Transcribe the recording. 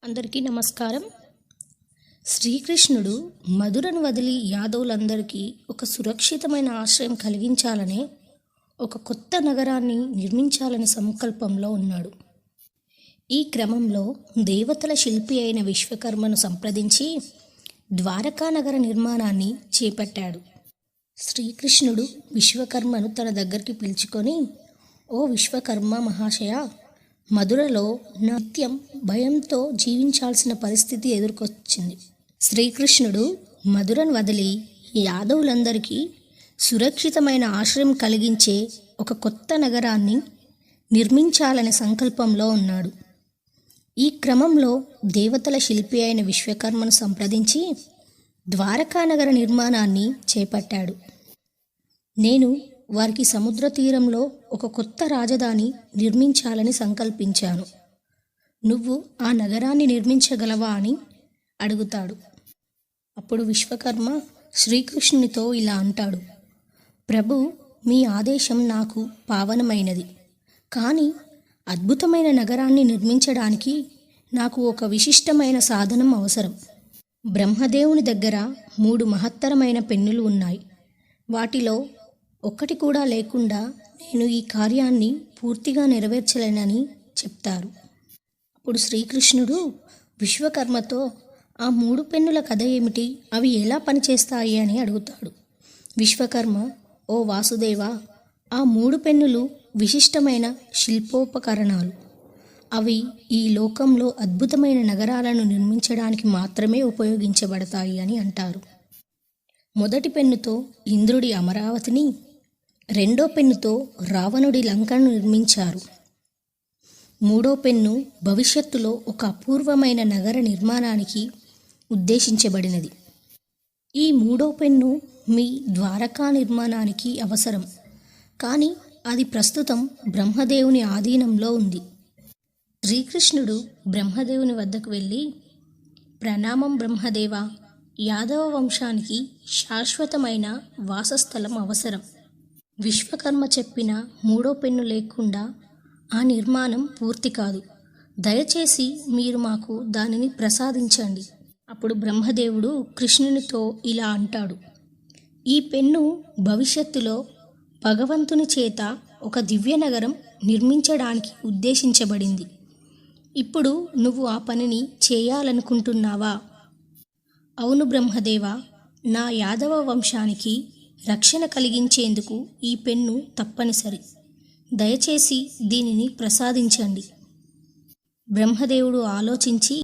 అందరికీ నమస్కారం. శ్రీకృష్ణుడు మధురను వదిలి యాదవులందరికీ ఒక సురక్షితమైన ఆశ్రయం కలిగించాలనే ఒక కొత్త నగరాన్ని నిర్మించాలనే సంకల్పంలో ఉన్నాడు. ఈ క్రమంలో దేవతల శిల్పి అయిన విశ్వకర్మను సంప్రదించి ద్వారకా నగర నిర్మాణాన్ని చేపట్టాడు. శ్రీకృష్ణుడు విశ్వకర్మను తన దగ్గరికి పిలుచుకొని, ఓ విశ్వకర్మ మహాశయ, మధురలో నిత్యం భయంతో జీవించాల్సిన పరిస్థితి ఎదుర్కొచ్చింది. శ్రీకృష్ణుడు మధురను వదిలి యాదవులందరికీ సురక్షితమైన ఆశ్రయం కలిగించే ఒక కొత్త నగరాన్ని నిర్మించాలనే సంకల్పంలో ఉన్నాడు. ఈ క్రమంలో దేవతల శిల్పి అయిన విశ్వకర్మను సంప్రదించి ద్వారకా నగర నిర్మాణాన్ని చేపట్టాడు. నేను వారికి సముద్ర తీరంలో ఒక కొత్త రాజధాని నిర్మించాలని సంకల్పించాను. నువ్వు ఆ నగరాన్ని నిర్మించగలవా అని అడుగుతాడు. అప్పుడు విశ్వకర్మ శ్రీకృష్ణునితో ఇలా అంటాడు, ప్రభు, మీ ఆదేశం నాకు పావనమైనది. కానీ అద్భుతమైన నగరాన్ని నిర్మించడానికి నాకు ఒక విశిష్టమైన సాధనం అవసరం. బ్రహ్మదేవుని దగ్గర 3 మహత్తరమైన పెన్నులు ఉన్నాయి. వాటిలో ఒక్కటి కూడా లేకుండా నేను ఈ కార్యాన్ని పూర్తిగా నెరవేర్చలేనని చెప్తారు. అప్పుడు శ్రీకృష్ణుడు విశ్వకర్మతో ఆ 3 పెన్నుల కథ ఏమిటి, అవి ఎలా పనిచేస్తాయి అని అడుగుతాడు. విశ్వకర్మ, ఓ వాసుదేవ, ఆ 3 పెన్నులు విశిష్టమైన శిల్పోపకరణాలు. అవి ఈ లోకంలో అద్భుతమైన నగరాలను నిర్మించడానికి మాత్రమే ఉపయోగించబడతాయి అని అంటారు. మొదటి పెన్నుతో ఇంద్రుడి అమరావతిని, రెండో పెన్నుతో రావణుడి లంకను నిర్మించారు. మూడో పెన్ను భవిష్యత్తులో ఒక అపూర్వమైన నగర నిర్మాణానికి ఉద్దేశించబడినది. ఈ 3వ పెన్ను మీ ద్వారకా నిర్మాణానికి అవసరం, కానీ అది ప్రస్తుతం బ్రహ్మదేవుని ఆధీనంలో ఉంది. శ్రీకృష్ణుడు బ్రహ్మదేవుని వద్దకు వెళ్ళి, ప్రణామం బ్రహ్మదేవ, యాదవ వంశానికి శాశ్వతమైన వాసస్థలం అవసరం. విశ్వకర్మ చెప్పిన 3వ పెన్ను లేకుండా ఆ నిర్మాణం పూర్తి కాదు. దయచేసి మీరు మాకు దానిని ప్రసాదించండి. అప్పుడు బ్రహ్మదేవుడు కృష్ణునితో ఇలా అంటాడు, ఈ పెన్ను భవిష్యత్తులో భగవంతుని చేత ఒక దివ్య నగరం నిర్మించడానికి ఉద్దేశించబడింది. ఇప్పుడు నువ్వు ఆ పనిని చేయాలనుకుంటున్నావా? అవును బ్రహ్మదేవ, నా యాదవ వంశానికి రక్షణ కలిగించేందుకు ఈ పెన్ను తప్పనిసరి. దయచేసి దీనిని ప్రసాదించండి. బ్రహ్మదేవుడు ఆలోచించి